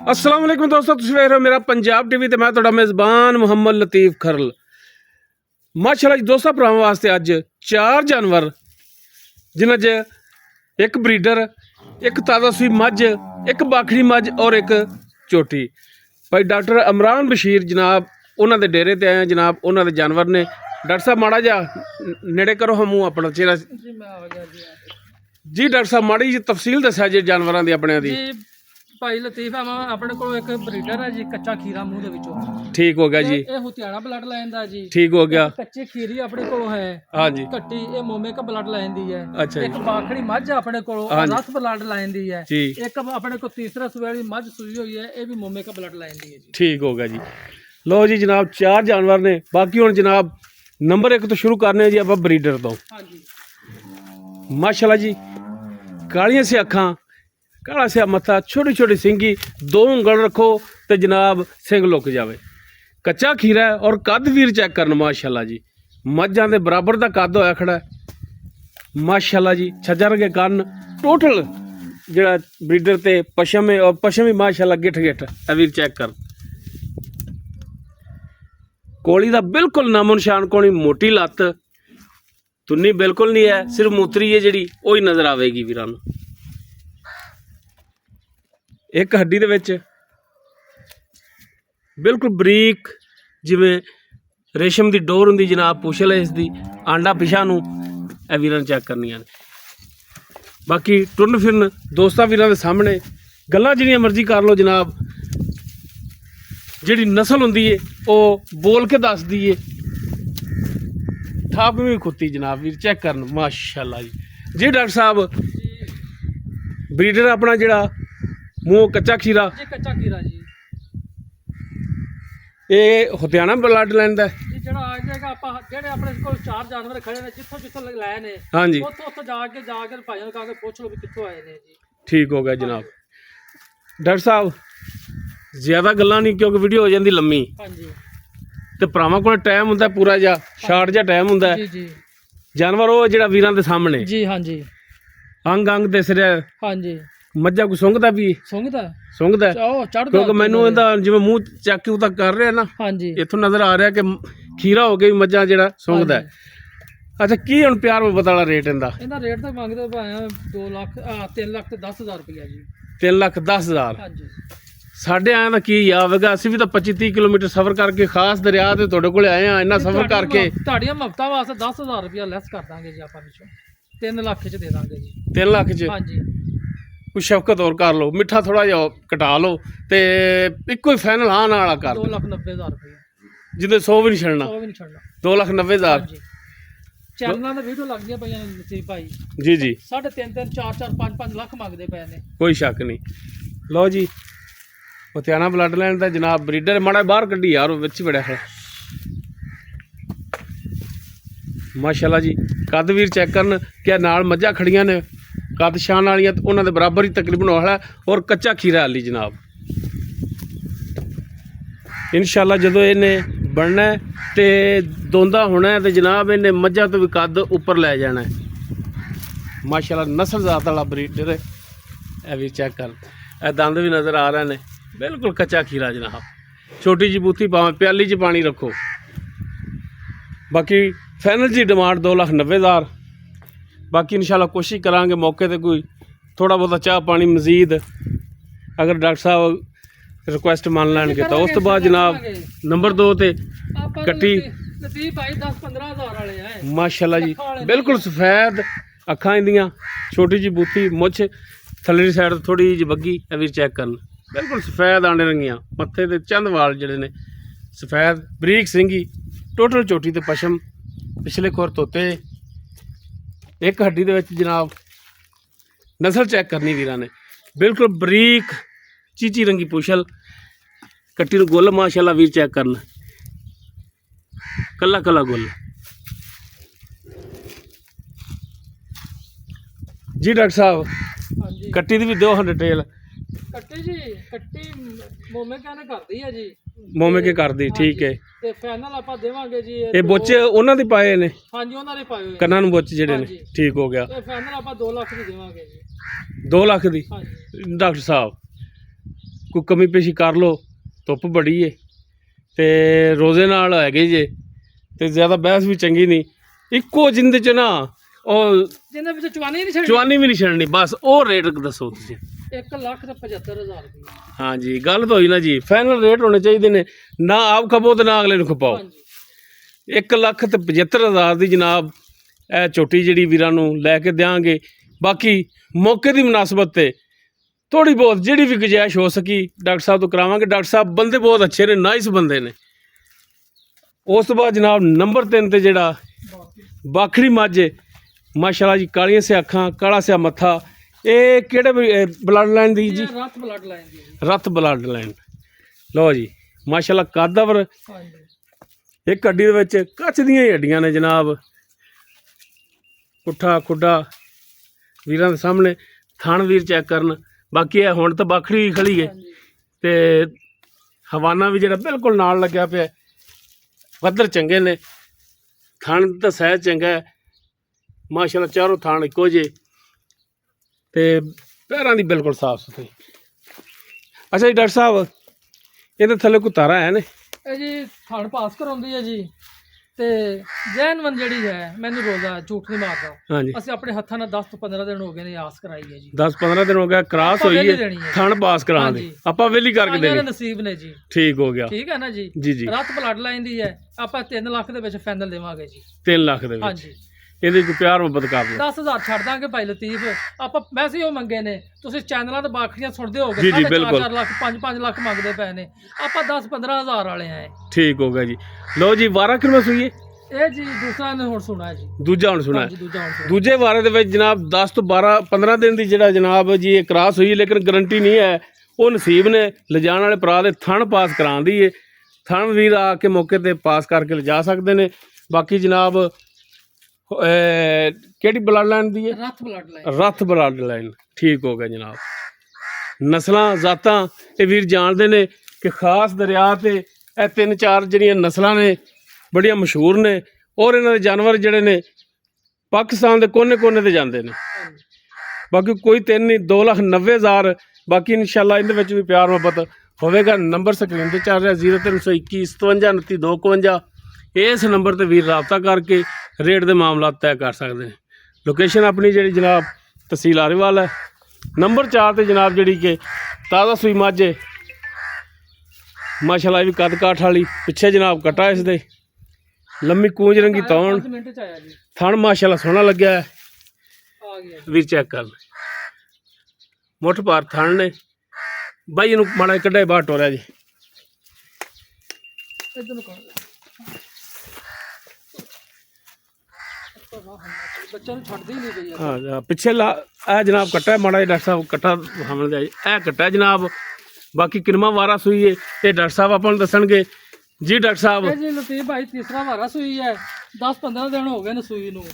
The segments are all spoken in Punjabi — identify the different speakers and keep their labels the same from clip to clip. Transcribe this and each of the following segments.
Speaker 1: अस्सलाम वालेकुम दोस्तों, तुसीं वेख रहे हो मेरा पंजाब टीवी ते मैं तुहाडा मेज़बान मुहम्मद लतीफ़ खरल। माशाअल्लाह जी दोस्तों, भरावां वास्ते अज 4 जानवर जिन्हां च एक ब्रीडर, एक ताज़ा सूई मझ, एक बाखड़ी मझ और एक चोटी। भाई डॉक्टर इमरान बशीर जनाब उन्हां दे डेरे ते आए हैं जनाब। उन्हां दे जानवर ने। डॉक्टर साहब माड़ा जा नेड़े करो हम अपना चेहरा जी। डॉक्टर साहब माड़ी जी तफसील दस्या जी जानवरां दी अपने दी।
Speaker 2: भाई लतीफ अपने को एक ब्रीडर है जी, कच्चा खीरा मूँह दे विचों।
Speaker 1: ठीक हो गया जी।
Speaker 2: ये हुतियाना ब्लड लाइन दा जी।
Speaker 1: ठीक हो गया।
Speaker 2: कच्चे खीरी अपने को है।
Speaker 1: हाँ जी।
Speaker 2: कट्टी ये मोमे का ब्लड लाइन दी है।
Speaker 1: अच्छा
Speaker 2: एक बाखड़ी मझ अपने को रस ब्लड लाइन दी है
Speaker 1: जी।
Speaker 2: एक अपने को तीसरा सूए वाली मझ सूई हुई है, ये भी मोमे का ब्लड लाइन दी है जी।
Speaker 1: ठीक हो गया जी। लो जी जनाब 4 जानवर ने। बाकी हुण जनाब नंबर 1 तो शुरू करने जी आप ब्रीडर तो।
Speaker 2: हाँ जी।
Speaker 1: माशाल्लाह जी, कालियां से अखां, काला से मत्था, छोटी छोटी सिंगी, 2 उंगल रखो तो जनाब सिंग लुक जावे। कच्चा खीरा है और कद वीर चेक करन माशाल्लाह जी। मझां दे बराबर दा कद होया खड़ा है माशाल्लाह जी। छज्जा रंगे कन्न टोटल जिहड़ा ब्रीडर ते पशम है, और पशम भी माशाल्लाह गिठ गिठ है वीर चेक कर। कोली दा बिल्कुल नामो निशान कोनी, मोटी लत्त, तुन्नी बिल्कुल नहीं है, सिर्फ मूतरी है जिहड़ी ओही नज़र आवेगी वीरां नूं। एक हड्डी दे विच बिल्कुल बरीक जिवें रेशम दी डोर हुंदी जनाब, पुछल है इसदी। आंडा पिछा नूं ए वीरां चेक करनियां ने। बाकी टुरन फिरन दोस्तां वीरां दे सामने गल्लां जिहड़ियां मर्जी कर लो जनाब। जिहड़ी नस्ल हुंदी है वो बोल के दस दी है। थाप भी खुत्ती जनाब वीर चेक करन माशाल्लाह जी। जी डॉक्टर साहब ब्रीडर अपना जिहड़ा मूँह कच्चा खीरा,
Speaker 2: ये कच्चा खीरा जी।
Speaker 1: ये हुतियाना ब्लड लाइन दा
Speaker 2: जी जेड़ा आ जाएगा आपा जेड़े अपने कोल 4 जानवर खड़े ने, जिथों जिथों लाए ने।
Speaker 1: हाँ जी।
Speaker 2: उत्थों जाके भाइयों को कहा पूछ लो भी कित्थों आए ने जी।
Speaker 1: ठीक हो गया जनाब। डॉक्टर साहब ज़्यादा गल्लां नहीं क्योंकि वीडियो हो जाती लम्मी।
Speaker 2: हाँ जी।
Speaker 1: तो भरावां कोल टाइम हुंदा पूरा जा शार्ट जा टाइम हुंदा
Speaker 2: जी जी।
Speaker 1: जानवर वो जिहड़ा वीरां दे सामने
Speaker 2: जी हाँ जी।
Speaker 1: अंग अंग दिस रहा।
Speaker 2: हाँ जी।
Speaker 1: मज्जा कोई सुंघदा भी
Speaker 2: सुंघदा
Speaker 1: सुंघदा
Speaker 2: चढ़दा
Speaker 1: क्योंकि मैनू इहदा जिवें मूँह चैक तक कर रहा ना।
Speaker 2: हाँ जी।
Speaker 1: इत्थों नज़र आ रहा कि खीरा हो गई मज्जा जिहड़ा सुंघदा है। अच्छा की हुण प्यार मुहब्बत वाला रेट इंदा?
Speaker 2: इहदा रेट तो मंगदे भाई 2 लाख 3 लाख ते 10,000 रुपया जी।
Speaker 1: 3,10,000।
Speaker 2: हाँ जी।
Speaker 1: साढ़े आया का की आवेगा। असीं भी तो 25-30 किलोमीटर सफ़र करके खास दरिया ते तुहाडे कोल आए हैं। इन्ना सफ़र करके
Speaker 2: ਤੁਹਾਡੀਆਂ ਮਫਤਾ ਵਾਸਤੇ 10,000 ਰੁਪਇਆ ਲੈਸ ਕਰ ਦਾਂਗੇ ਜੀ ਆਪਾਂ ਵਿੱਚੋਂ। 3 ਲੱਖ ਚ ਦੇ ਦਾਂਗੇ ਜੀ।
Speaker 1: 3 ਲੱਖ ਚ
Speaker 2: हाँ जी।
Speaker 1: कुछ शफकत और कर लो, मिठा थोड़ा जा घटा लो तो इको ही फाइनल हाँ ना कर
Speaker 2: 2,90,000 रुपया
Speaker 1: जिंदे 100 भी नहीं छड़ना।
Speaker 2: 100 भी नहीं छड़ना।
Speaker 1: 2,90,000
Speaker 2: जी। ਚੈਨਲਾਂ ਦੇ ਵੀਡੀਓ ਲੱਗਦੀਆਂ ਪਈਆਂ ਨੇ ਨਸੀਬ ਭਾਈ।
Speaker 1: जी जी।
Speaker 2: 3.5 4 5 ਲੱਖ ਮੰਗਦੇ ਪਏ ਨੇ।
Speaker 1: कोई शक नहीं। लो जी हुतियाना ब्लड लाइन का जनाब ब्रीडर माड़ा बाहर कड्डी यार विच बड़ा है माशाल्लाह जी। कद वीर चेक करन क्या नाल मझां खड़ियां ने कद शान वालियां उन्हां दे बराबर ही तकरीबन वाला और कच्चा खीरा वाली जनाब। इंशाल्लाह जदों इन्हें बनना है तो दोंदा होना है तो जनाब इन्हें मझां तो भी कद उपर लै जाना है माशाल्लाह। नस्ल जात वाला ब्रीडर है। ए भी चेक कर ए दंद भी नज़र आ रहे हैं। बिल्कुल कच्चा खीरा जनाब। छोटी जी बूथी पावें प्याली च पानी रखो। बाकी फाइनल जी डिमांड 2,90,000। बाकी इंशाल्लाह कोशिश करांगे मौके ते कोई थोड़ा बहुत चाह पानी मजीद अगर डॉक्टर साहब रिक्वेस्ट मान लैणगे तो उस तो बाद जनाब नंबर 2 ते कट्टी
Speaker 2: नसीब भाई 10-15,000 वाले हैं
Speaker 1: माशाल्लाह जी। बिल्कुल सफेद अखां इंदियां, छोटी जी बूथी, मुछ थल्ले साइड थोड़ी जी बग्गी भी चेक करन। बिल्कुल सफेद आंडे रंगियां, मत्थे ते चंद वाल जिहड़े ने सफेद, बरीक सिंगी, टोटल चोटी ते पशम, पिछले खुर तोते। एक हड्डी दे विच जनाब नस्ल चेक करनी वीरां ने। बिल्कुल बरीक चीची रंगी पुछल, कट्टी नूं गुल माशाल्लाह वीर चेक करन, कला कला गुल जी। डॉक्टर साहब
Speaker 2: हाँ जी।
Speaker 1: कट्टी दी भी दो डिटेल।
Speaker 2: ਕੱਟੀ ਜੀ ਕੱਟੀ ਮੋਮੇ ਕਹਿੰਦੇ ਕਰਦੀ ਹੈ ਜੀ।
Speaker 1: मोमे के कर दी ठीक है।
Speaker 2: ਤੇ ਫਾਈਨਲ ਆਪਾਂ ਦੇਵਾਂਗੇ ਜੀ
Speaker 1: ये बोचे उन्होंने पाए ने
Speaker 2: ਹਾਂਜੀ ਉਹਨਾਂ ਦੇ ਪਾਏ ਹੋਏ
Speaker 1: कन्ना नूं बोचे जेडे ने
Speaker 2: हाँ जी।
Speaker 1: ठीक हो गया।
Speaker 2: ਤੇ ਫਾਈਨਲ ਆਪਾਂ 2 ਲੱਖ ਦੀ ਦੇਵਾਂਗੇ ਜੀ।
Speaker 1: 2 लाख दी।
Speaker 2: ਹਾਂਜੀ।
Speaker 1: डॉक्टर साहब ਕੋਈ ਕਮੀ ਪੇਸ਼ੀ ਕਰ ਲਓ, ਧੁੱਪ ਬੜੀ ਏ ਤੇ ਰੋਜ਼ੇ ਨਾਲ ਹੈਗੇ ਜੇ ਤੇ ਜ਼ਿਆਦਾ ਬਹਿਸ ਵੀ ਚੰਗੀ ਨਹੀਂ। ਇੱਕੋ ਜਿੰਦ ਚ ਨਾ ਉਹ
Speaker 2: ਜਿਹਨਾਂ ਵਿੱਚ ਚਵਾਨੀ ਨਹੀਂ ਛੱਡੀ
Speaker 1: ਚਵਾਨੀ ਵੀ ਨਹੀਂ ਛੱਡਣੀ, ਬਸ ਉਹ ਰੇਟ ਦੱਸੋ ਤੁਸੀਂ।
Speaker 2: 1,75,000 ਰੁਪਏ।
Speaker 1: ਹਾਂਜੀ ਗੱਲ ਤਾਂ ਹੋਈ ਨਾ ਜੀ, ਫਾਈਨਲ ਰੇਟ ਹੋਣੇ ਚਾਹੀਦੇ ਨੇ, ਨਾ ਆਪ ਖਪੋ ਤੇ ਨਾ ਅਗਲੇ ਨੂੰ ਖਪਾਓ।
Speaker 2: ਹਾਂਜੀ
Speaker 1: 1,75,000 ਦੀ ਜਨਾਬ ਇਹ ਝੋਟੀ ਜਿਹੜੀ ਵੀਰਾਂ ਨੂੰ ਲੈ ਕੇ ਦਿਆਂਗੇ। ਬਾਕੀ ਮੌਕੇ ਦੀ ਮੁਨਾਸਬਤ ਤੇ ਥੋੜੀ ਬਹੁਤ ਜਿਹੜੀ ਵੀ ਗੁੰਜਾਇਸ਼ ਹੋ ਸਕੀ ਡਾਕਟਰ ਸਾਹਿਬ ਤੋਂ ਕਰਾਵਾਂਗੇ। ਡਾਕਟਰ ਸਾਹਿਬ ਬੰਦੇ ਬਹੁਤ ਅੱਛੇ ਨੇ, ਨਾਈਸ ਬੰਦੇ ਨੇ। ਉਸ ਤੋਂ ਬਾਅਦ ਜਨਾਬ ਨੰਬਰ 3 ਤੇ ਜਿਹੜਾ ਬਾਖੜੀ ਮੱਝ ਏ, ਮਾਸ਼ਾਅੱਲਾ ਜੀ, ਕਾਲੀਆਂ ਸਿਆ ਅੱਖਾਂ, ਕਾਲਾ ਸਿਆ ਮੱਥਾ। ਇਹ ਕਿਹੜੇ ਬਲੱਡ ਲਾਈਨ ਦੀ ਜੀ?
Speaker 2: ਰੱਤ ਬਲੱਡ ਲਾਈਨ ਦੀ ਜੀ।
Speaker 1: ਰੱਤ ਬਲੱਡ ਲਾਈਨ। ਲਓ ਜੀ ਮਾਸ਼ਾਅੱਲਾ ਕਾਦਾਵਰ,
Speaker 2: ਹਾਂਜੀ
Speaker 1: ਇੱਕ ਹੱਡੀ ਦੇ ਵਿੱਚ ਕੱਚ ਦੀਆਂ ਹੀ ਹੱਡੀਆਂ ਨੇ ਜਨਾਬ। ਪੁੱਠਾ ਖੁੱਡਾ ਵੀਰਾਂ ਦੇ ਸਾਹਮਣੇ, ਥਣ ਵੀਰ ਚੈੱਕ ਕਰਨ। ਬਾਕੀ ਇਹ ਹੁਣ ਤਾਂ ਬਾਖੜੀ ਖੜੀ ਹੈ
Speaker 2: ਹਾਂਜੀ
Speaker 1: ਤੇ ਹਵਾਨਾ ਵੀ ਜਿਹੜਾ ਬਿਲਕੁਲ ਨਾਲ ਲੱਗਿਆ ਪਿਆ। ਪੱਧਰ ਚੰਗੇ ਨੇ, ਥਣ ਤਾਂ ਸਹਿਜ ਚੰਗਾ ਹੈ ਮਾਸ਼ਾਅੱਲਾ, ਚਾਰੋਂ ਥਣ ਇੱਕੋ ਜਿਹੇ ਤੇ ਪੈਰਾਂ ਦੀ ਬਿਲਕੁਲ ਸਾਫ ਸੁਥਰੀ। ਅੱਛਾ ਜੀ ਡਾਕਟਰ ਸਾਹਿਬ, ਇਹਦੇ ਥੱਲੇ ਕੋਈ ਤਾਰਾ ਹੈ ਨੇ?
Speaker 2: ਇਹ ਜੀ ਥਣ ਪਾਸ ਕਰਾਉਂਦੀ ਹੈ ਜੀ, ਤੇ ਜੈਨਵਨ ਜਿਹੜੀ ਹੈ ਮੈਨੂੰ ਰੋਜ਼ਾ ਝੂਠ ਨਹੀਂ ਮਾਰਦਾ।
Speaker 1: ਹਾਂਜੀ
Speaker 2: ਅਸੀਂ ਆਪਣੇ ਹੱਥਾਂ ਨਾਲ 10 ਤੋਂ 15 ਦਿਨ ਹੋ ਗਏ ਨੇ ਆਸ ਕਰਾਈ ਹੈ ਜੀ।
Speaker 1: 10-15 ਦਿਨ ਹੋ ਗਿਆ ਕਰਾਸ
Speaker 2: ਆਪਾਂ
Speaker 1: ਹੋਈ
Speaker 2: ਵਿਹਲੀ
Speaker 1: ਹੈ,
Speaker 2: ਦੇਣੀ ਹੈ।
Speaker 1: ਥਣ ਪਾਸ ਕਰਾਂ ਦੇ
Speaker 2: ਹਾਂਜੀ।
Speaker 1: ਆਪਾਂ ਵੇਲੀ ਕਰਕੇ
Speaker 2: ਆਈਆਂ ਦੇ
Speaker 1: ਦੇਣੀ।
Speaker 2: ਨਸੀਬ ਨੇ ਜੀ।
Speaker 1: ਠੀਕ ਹੋ ਗਿਆ
Speaker 2: ਠੀਕ ਹੈ ਨਾ ਜੀ।
Speaker 1: ਜੀ ਜੀ।
Speaker 2: ਰੱਤ ਬਲੱਡ ਲਾਈਨ ਦੀ ਹੈ, ਆਪਾਂ 3 ਲੱਖ ਦੇ ਵਿੱਚ ਫਾਈਨਲ ਦੇਵਾਂਗੇ ਜੀ।
Speaker 1: 3 ਲੱਖ ਦੇ ਵਿੱਚ
Speaker 2: ਹਾਂਜੀ
Speaker 1: ਇਹਦੇ ਕੋਈ ਪਿਆਰ ਮੁਹੱਬਤ ਕਰ ਲਓ।
Speaker 2: 10,000 ਛੱਡ ਦਾਂਗੇ ਭਾਈ ਲਤੀਫ। ਆਪਾਂ ਵੈਸੇ ਹੀ ਉਹ ਮੰਗੇ ਨੇ, ਤੁਸੀਂ ਚੈਨਲਾਂ ਤੇ ਬਾਖੜੀਆਂ ਸੁਣਦੇ ਹੋਗੇ,
Speaker 1: ਜੀ, ਜੀ, ਬਿਲਕੁਲ।
Speaker 2: 4 ਲੱਖ 5 ਲੱਖ ਮੰਗਦੇ ਪਏ ਨੇ। ਆਪਾਂ 10-15,000 ਵਾਲੇ ਆਏ।
Speaker 1: ਠੀਕ ਹੋ ਗਿਆ ਜੀ। ਲਓ ਜੀ ਵਾਰਾ ਕਿਵੇਂ ਸੂਈਏ?
Speaker 2: ਇਹ ਜੀ ਦੂਸਰਾ ਨੇ ਹੁਣ ਸੁਣਾ ਜੀ।
Speaker 1: ਦੂਜਾ ਹੁਣ ਸੁਣਾ।
Speaker 2: ਹਾਂਜੀ ਦੂਜਾ ਹੁਣ ਸੁਣਾ।
Speaker 1: ਦੂਜੇ ਵਾਰੇ ਦੇ ਵਿੱਚ ਜਨਾਬ 10 ਤੋਂ 12-15 ਦਿਨ ਦੀ ਜਿਹੜਾ ਜਨਾਬ ਜੀ ਇਹ ਕਰਾਸ ਹੋਈ, ਲੇਕਿਨ ਗਰੰਟੀ ਨਹੀਂ ਹੈ। ਉਹ ਨਸੀਬ ਨੇ ਲਿਜਾਣ ਵਾਲੇ ਭਰਾ ਦੇ ਥਣ ਪਾਸ ਕਰਾਉਂਦੀ ਏ। ਥਣ ਵੀਰ ਆ ਕੇ ਮੌਕੇ ਤੇ ਪਾਸ ਕਰਕੇ ਲਿਜਾ ਸਕਦੇ ਨੇ। ਬਾਕੀ ਜਨਾਬ ਕਿਹੜੀ ਬਲੱਡ ਲਾਈਨ ਦੀ ਹੈ?
Speaker 2: ਰੱਤ ਬਲੱਡ ਲਾਈਨ।
Speaker 1: ਰੱਥ ਬਲੱਡ ਲਾਈਨ। ਠੀਕ ਹੋ ਗਿਆ ਜਨਾਬ। ਨਸਲਾਂ ਜ਼ਾਤਾਂ ਇਹ ਵੀਰ ਜਾਣਦੇ ਨੇ ਕਿ ਖਾਸ ਦਰਿਆ ਤੇ ਇਹ 3-4 ਜਿਹੜੀਆਂ ਨਸਲਾਂ ਨੇ ਬੜੀਆਂ ਮਸ਼ਹੂਰ ਨੇ, ਔਰ ਇਹਨਾਂ ਦੇ ਜਾਨਵਰ ਜਿਹੜੇ ਨੇ ਪਾਕਿਸਤਾਨ ਦੇ ਕੋਨੇ-ਕੋਨੇ ਤੇ ਜਾਂਦੇ ਨੇ।
Speaker 2: ਹਾਂਜੀ
Speaker 1: ਬਾਕੀ ਕੋਈ 3 ਨਹੀਂ, 2,90,000। ਬਾਕੀ ਇਨਸ਼ਾਅੱਲਾ ਇਹਦੇ ਵਿੱਚ ਵੀ ਪਿਆਰ ਮੁਹੱਬਤ ਹੋਵੇਗਾ। ਨੰਬਰ ਸਕਰੀਨ ਤੇ ਚੱਲ ਰਿਹਾ 0321 57 29 252। ਇਸ ਨੰਬਰ ਤੇ ਵੀਰ ਰਾਬਤਾ ਕਰਕੇ ਰੇਟ ਦੇ ਮਾਮਲਾ ਤੈਅ ਕਰ ਸਕਦੇ ਨੇ। ਲੋਕੇਸ਼ਨ ਆਪਣੀ ਜਿਹੜੀ ਜਨਾਬ ਤਹਿਸੀਲ ਆਰੇਵਾਲ ਹੈ। ਨੰਬਰ 4 ਤੇ ਜਨਾਬ ਜਿਹੜੀ ਕਿ ਤਾਜ਼ਾ ਸੂਈ ਮੱਝ ਹੈ ਮਾਸ਼ਾਅੱਲਾ, ਇਹ ਵੀ ਕੱਦ ਕਾਠ ਵਾਲੀ। ਪਿੱਛੇ ਜਨਾਬ ਕਟਾ ਇਸ ਦੇ, ਲੰਮੀ ਕੂੰਜ ਰੰਗੀ ਤੌਣ,
Speaker 2: 5 ਮਿੰਟ ਚ ਆਇਆ ਜੀ।
Speaker 1: ਥਣ ਮਾਸ਼ਾਅੱਲਾ ਸੋਹਣਾ ਲੱਗਿਆ ਹੈ।
Speaker 2: ਆ ਗਿਆ ਜੀ।
Speaker 1: ਵੀਰ ਚੈੱਕ ਕਰ ਮੁੱਠ ਭਾਰ ਥਣ ਨੇ। ਬਾਈ ਇਹਨੂੰ ਮਾੜਾ ਜਿਹਾ ਕੱਢਿਆ ਬਾਹਰ ਟੋਰਿਆ ਜੀ।
Speaker 2: ਇਧਰ ਨੂੰ ਕਰ ਬੱਚਾ ਨੂੰ ਛੱਡਦੀ ਨਹੀਂ ਗਈ ਯਾਰ।
Speaker 1: ਹਾਂ ਪਿੱਛੇ ਲਾ ਇਹ ਜਨਾਬ ਕੱਟਾ ਮਾੜਾ ਜਿਹਾ। ਡਾਕਟਰ ਸਾਹਿਬ ਕੱਟਾ ਹਮਲ ਦਾ ਇਹ ਕੱਟਾ ਜਨਾਬ। ਬਾਕੀ ਕਿਨਮਾ ਵਾਰਾ ਸੂਈ ਹੈ ਤੇ ਡਾਕਟਰ ਸਾਹਿਬ ਆਪਾਂ ਨੂੰ ਦੱਸਣਗੇ ਜੀ। ਡਾਕਟਰ ਸਾਹਿਬ
Speaker 2: ਇਹ ਜੀ ਲਤੀਫ ਭਾਈ ਤੀਸਰਾ ਵਾਰਾ ਸੂਈ ਹੈ। 10-15 ਦਿਨ ਹੋ ਗਏ ਨੇ ਸੂਈ ਨੂੰ।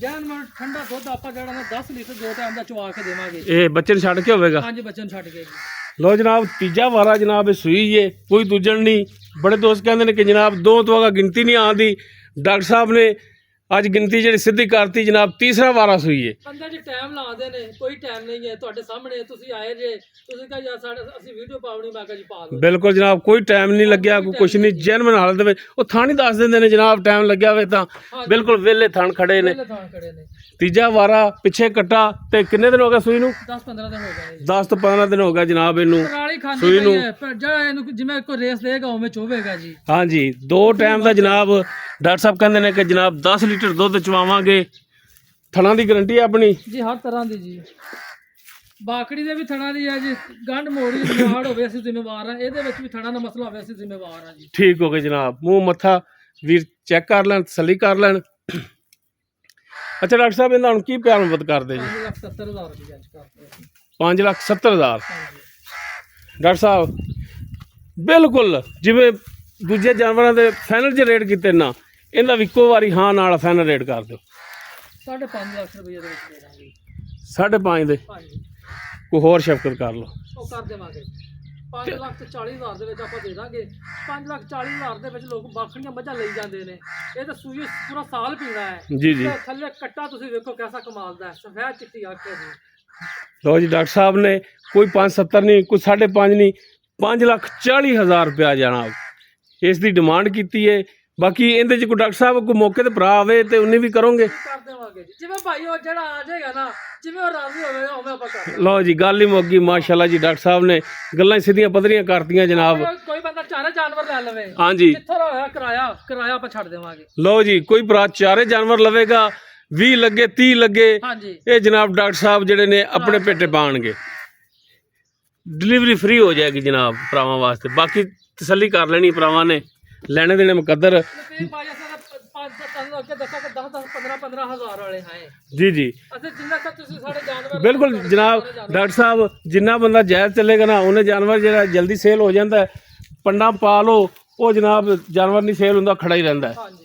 Speaker 2: ਜੈਨਵਨ ਠੰਡਾ ਦੁੱਧ ਆਪਾਂ ਜਿਹੜਾ ਨਾ 10 ਲੀਟਰ 2 ਟਾਈਮ ਦਾ ਚਵਾ ਕੇ ਦੇਵਾਂਗੇ।
Speaker 1: ਇਹ ਬੱਚੇ ਨੂੰ ਛੱਡ ਕੇ ਹੋਵੇਗਾ?
Speaker 2: ਹਾਂਜੀ ਬੱਚੇ ਨੂੰ ਛੱਡ ਕੇ ਜੀ।
Speaker 1: ਲੋ ਜਨਾਬ ਤੀਜਾ ਵਾਰਾ ਜਨਾਬ ਇਹ ਸੂਈ ਹੈ, ਕੋਈ ਦੂਜਣ ਨਹੀਂ। ਬੜੇ ਦੋਸਤ ਕਹਿੰਦੇ ਨੇ ਕਿ ਜਨਾਬ 2 ਤੋਂ ਅਗਾ ਗਿਣਤੀ ਨਹੀਂ ਆਉਂਦੀ। ਡਾਕਟਰ ਸਾਹਿਬ ਨੇ ਅੱਜ ਗਿਣਤੀ ਜਿਹੜੀ ਸਿੱਧੀ ਕਰਤੀ ਜਨਾਬ। ਤੀਸਰਾ ਵਾਰਾ ਸੂਈ ਹੈ।
Speaker 2: ਬੰਦੇ ਜੀ ਟਾਈਮ ਲਾਉਂਦੇ ਨੇ, ਕੋਈ ਟਾਈਮ ਨਹੀਂ ਹੈ। ਤੁਹਾਡੇ ਸਾਹਮਣੇ ਤੁਸੀਂ ਆਏ ਜੇ, ਤੁਸੀਂ ਕਹਾਂ ਯਾਰ ਸਾਡੇ ਅਸੀਂ ਵੀਡੀਓ ਪਾਉਣੀ, ਮੈਂ ਕਿਹਾ ਜੀ ਪਾ ਦਿਓ।
Speaker 1: ਬਿਲਕੁਲ ਜਨਾਬ, ਕੋਈ ਟਾਈਮ ਨਹੀਂ ਲੱਗਿਆ, ਕੋਈ ਕੁਛ ਨਹੀਂ। ਜੈਨੂਇਨ ਹਾਲਤ ਦੇ ਵਿੱਚ ਉਹ ਥਾਣ ਹੀ ਦੱਸ ਦਿੰਦੇ ਨੇ ਜਨਾਬ। ਟਾਈਮ ਲੱਗਿਆ ਹੋਵੇ ਤਾਂ ਬਿਲਕੁਲ ਵਿਹਲੇ ਥਾਣ ਖੜੇ ਨੇ।
Speaker 2: ਪਹਿਲੇ ਥਾਂ ਖੜੇ ਨੇ।
Speaker 1: ਤੀਜਾ ਵਾਰਾ ਪਿੱਛੇ ਕੱਟਾ ਤੇ ਕਿੰਨੇ ਦਿਨ ਹੋ ਗਏ ਸੂਈ ਨੂੰ?
Speaker 2: 10-15 ਦਿਨ ਹੋ ਗਏ ਜੀ।
Speaker 1: 10 ਤੋਂ 15 ਦਿਨ ਹੋ ਗਿਆ ਜਨਾਬ ਇਹਨੂੰ
Speaker 2: ਪਰਾਲੀ ਖਾਂਦੀ
Speaker 1: ਸੂਈ ਨੂੰ।
Speaker 2: ਪਈ ਹੈ, ਪਰ ਜਿਹੜਾ ਇਹਨੂੰ ਜਿਵੇਂ ਕੋਈ ਰੇਸ ਦੇਗਾ ਉਵੇਂ ਚੋਵੇਗਾ ਜੀ।
Speaker 1: ਹਾਂਜੀ 2 ਟਾਈਮ ਦਾ ਜਨਾਬ ਡਾਕਟਰ ਸਾਹਿਬ ਕਹਿੰਦੇ ਨੇ ਕਿ ਜਨਾਬ 10 ਲੀਟਰ ਦੁੱਧ ਚਵਾਵਾਂਗੇ। ਥਣਾ ਦੀ ਗਰੰਟੀ ਹੈ ਆਪਣੀ
Speaker 2: ਜੀ, ਹਰ ਤਰ੍ਹਾਂ ਦੀ ਜੀ। ਬਾਕੜੀ ਦੇ ਵੀ ਥਣਾ ਦੀ ਹੈ ਜੀ। ਗੰਢ ਮੋੜੀ ਜੁਆੜ ਹੋਵੇ ਅਸੀਂ ਜ਼ਿੰਮੇਵਾਰ ਹਾਂ। ਇਹਦੇ ਵਿੱਚ ਵੀ ਥਣਾ ਦਾ ਮਸਲਾ ਹੋਵੇ ਅਸੀਂ ਜ਼ਿੰਮੇਵਾਰ ਹਾਂ ਜੀ।
Speaker 1: ਠੀਕ ਹੋ ਗਿਆ ਜਨਾਬ। ਮੂੰਹ ਮੱਥਾ ਵੀਰ ਚੈੱਕ ਕਰ ਲੈਣ, ਤਸੱਲੀ ਕਰ ਲੈਣ। ਅੱਛਾ ਡਾਕਟਰ ਸਾਹਿਬ ਇਹਨਾਂ ਹੁਣ ਕੀ ਪਿਆਰ ਮੁਹੱਬਤ ਕਰਦੇ ਜੀ?
Speaker 2: 5,70,000 ਰੁਪਏ ਅੱਜ ਕਰਦੇ ਅਸੀਂ।
Speaker 1: 5,70,000।
Speaker 2: ਹਾਂਜੀ
Speaker 1: ਡਾਕਟਰ ਸਾਹਿਬ ਬਿਲਕੁਲ ਜਿਵੇਂ ਦੂਜੇ ਜਾਨਵਰਾਂ ਦੇ ਫਾਈਨਲ 'ਚ ਰੇਟ ਕੀਤੇ ਨਾ, ਇਹਦਾ ਵੀ ਇੱਕੋ ਵਾਰੀ ਹਾਂ ਨਾਲ ਫਾਈਨਲ ਰੇਟ ਕਰ ਦਿਓ।
Speaker 2: 5.5 ਲੱਖ ਰੁਪਏ ਦੇ ਵਿੱਚ ਦੇ ਦਾਂਗੇ।
Speaker 1: 5.5 ਦੇ
Speaker 2: ਹਾਂਜੀ
Speaker 1: ਕੋਈ ਹੋਰ ਸ਼ਫਕਤ ਕਰ ਲਓ।
Speaker 2: ਉਹ ਕਰ ਦੇਵਾਂਗੇ। 5,40,000 ਦੇ ਵਿੱਚ ਆਪਾਂ ਦੇ ਦਾਂਗੇ। 5,40,000 ਦੇ ਵਿੱਚ ਲੋਕ ਬਾਖੜੀਆਂ ਮੱਝਾਂ ਲਈ ਜਾਂਦੇ ਨੇ। ਇਹ ਤਾਂ ਸੂਈ ਪੂਰਾ ਸਾਲ ਪੀਣਾ ਹੈ।
Speaker 1: ਜੀ ਜੀ।
Speaker 2: ਤੇ ਥੱਲੇ ਕੱਟਾ ਤੁਸੀਂ ਵੇਖੋ ਕਿਹਦਾ ਕਮਾਲ ਦਾ ਹੈ। ਸਫੈਦ ਚਿੱਟੀ ਅੱਖ ਹੈ ਜੀ।
Speaker 1: ਲਓ ਜੀ ਡਾਕਟਰ ਸਾਹਿਬ ਨੇ ਕੋਈ 5.70 ਨਹੀਂ, ਕੋਈ 5.5 ਨਹੀਂ, 5,40,000 ਰੁਪਇਆ ਜਨਾਬ ਇਸ ਦੀ ਡਿਮਾਂਡ ਕੀਤੀ ਹੈ। ਬਾਕੀ ਇਹਦੇ 'ਚ ਕੋਈ ਡਾਕਟਰ ਸਾਹਿਬ ਕੋਈ ਮੌਕੇ ਤੇ ਭਰਾ ਆਵੇ ਤੇ ਉਹਨੇ ਵੀ ਕਰੋਗੇ?
Speaker 2: ਕਰ ਦੇਵਾਂਗੇ ਜੀ, ਜਿਵੇਂ ਭਾਈ ਉਹ ਜਿਹੜਾ ਆ ਜਾਏਗਾ ਨਾ, ਜਿਵੇਂ ਉਹ ਰਾਜ਼ੀ ਹੋਵੇਗਾ ਉਵੇਂ ਆਪਾਂ ਕਰ ਦੇਵਾਂਗੇ।
Speaker 1: ਲਓ ਜੀ, ਗੱਲ ਹੀ ਮੁੱਕ ਗਈ। ਮਾਸ਼ਾਅੱਲਾ ਜੀ, ਡਾਕਟਰ ਸਾਹਿਬ ਨੇ ਗੱਲਾਂ ਹੀ ਸਿੱਧੀਆਂ ਪੱਧਰੀਆਂ ਕਰਤੀਆਂ ਜਨਾਬ।
Speaker 2: ਕੋਈ ਬੰਦਾ ਚਾਰੇ ਜਾਨਵਰ ਲੈ ਲਵੇ,
Speaker 1: ਹਾਂਜੀ,
Speaker 2: ਜਿੱਥੋਂ ਦਾ ਹੋਇਆ ਕਿਰਾਇਆ ਆਪਾਂ ਛੱਡ ਦੇਵਾਂਗੇ।
Speaker 1: ਲਓ ਜੀ, ਕੋਈ ਭਰਾ ਚਾਰੇ ਜਾਨਵਰ ਲਵੇਗਾ, 20 ਲੱਗੇ 30 ਲੱਗੇ,
Speaker 2: ਹਾਂਜੀ,
Speaker 1: ਇਹ ਜਨਾਬ ਡਾਕਟਰ ਸਾਹਿਬ ਜਿਹੜੇ ਨੇ ਆਪਣੇ ਪੇਟੇ ਪਾਣਗੇ। ਡਿਲੀਵਰੀ ਫ੍ਰੀ ਹੋ ਜਾਏਗੀ ਜਨਾਬ ਭਰਾਵਾਂ ਵਾਸਤੇ। ਬਾਕੀ ਤਸੱਲੀ ਕਰ ਲੈਣੀ ਭਰਾਵਾਂ ਨੇ, ਲੈਣੇ ਦੇਣੇ ਮੁਕੱਦਰ।
Speaker 2: ਤੇ ਭਾਈ ਅਸਾਂ 5-10 ਅੱਗੇ ਦੱਸਾਂ ਕਿ 10-15 ਹਜ਼ਾਰ ਵਾਲੇ ਹੈ
Speaker 1: ਜੀ ਜੀ,
Speaker 2: ਅਸੀਂ ਜਿੰਨਾ ਤੱਕ ਤੁਸੀਂ ਸਾਡੇ ਜਾਨਵਰ
Speaker 1: ਬਿਲਕੁਲ ਜਨਾਬ। ਡਾਕਟਰ ਸਾਹਿਬ ਜਿੰਨਾ ਬੰਦਾ ਜਾਇਜ਼ ਚੱਲੇਗਾ ਨਾ, ਉਹਨੇ ਜਾਨਵਰ ਜਿਹੜਾ ਜਲਦੀ ਸੇਲ ਹੋ ਜਾਂਦਾ ਹੈ। ਪੰਡਾ ਪਾ ਲਓ, ਉਹ ਜਨਾਬ ਜਾਨਵਰ ਨਹੀਂ ਸੇਲ ਹੁੰਦਾ, ਖੜਾ ਹੀ ਰਹਿੰਦਾ ਹੈ।
Speaker 2: ਹਾਂਜੀ,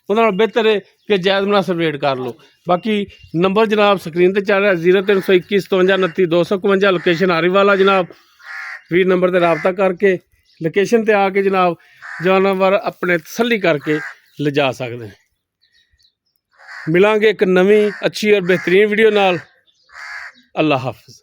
Speaker 1: ਉਹਦੇ ਨਾਲ ਬਿਹਤਰ ਹੈ ਕਿ ਜਾਇਜ਼ ਮੁਨਾਸਬ ਰੇਟ ਕਰ ਲਓ। ਬਾਕੀ ਨੰਬਰ ਜਨਾਬ ਸਕਰੀਨ ਤੇ ਚੱਲ ਰਿਹਾ 0321 57 29 251, ਲੋਕੇਸ਼ਨ ਆਰੀਵਾਲਾ ਜਨਾਬ। ਵੀ ਨੰਬਰ ਤੇ ਰਾਬਤਾ ਕਰਕੇ ਲੋਕੇਸ਼ਨ ਤੇ ਆ ਕੇ ਜਨਾਬ ਜਾਨਵਰ ਆਪਣੇ ਤਸੱਲੀ ਕਰਕੇ ਲਿਜਾ ਸਕਦੇ ਨੇ। ਮਿਲਾਂਗੇ ਇੱਕ ਨਵੀਂ ਅੱਛੀ ਔਰ ਬਿਹਤਰੀਨ ਵੀਡੀਓ ਨਾਲ। ਅੱਲਾ ਹਾਫਿਜ਼।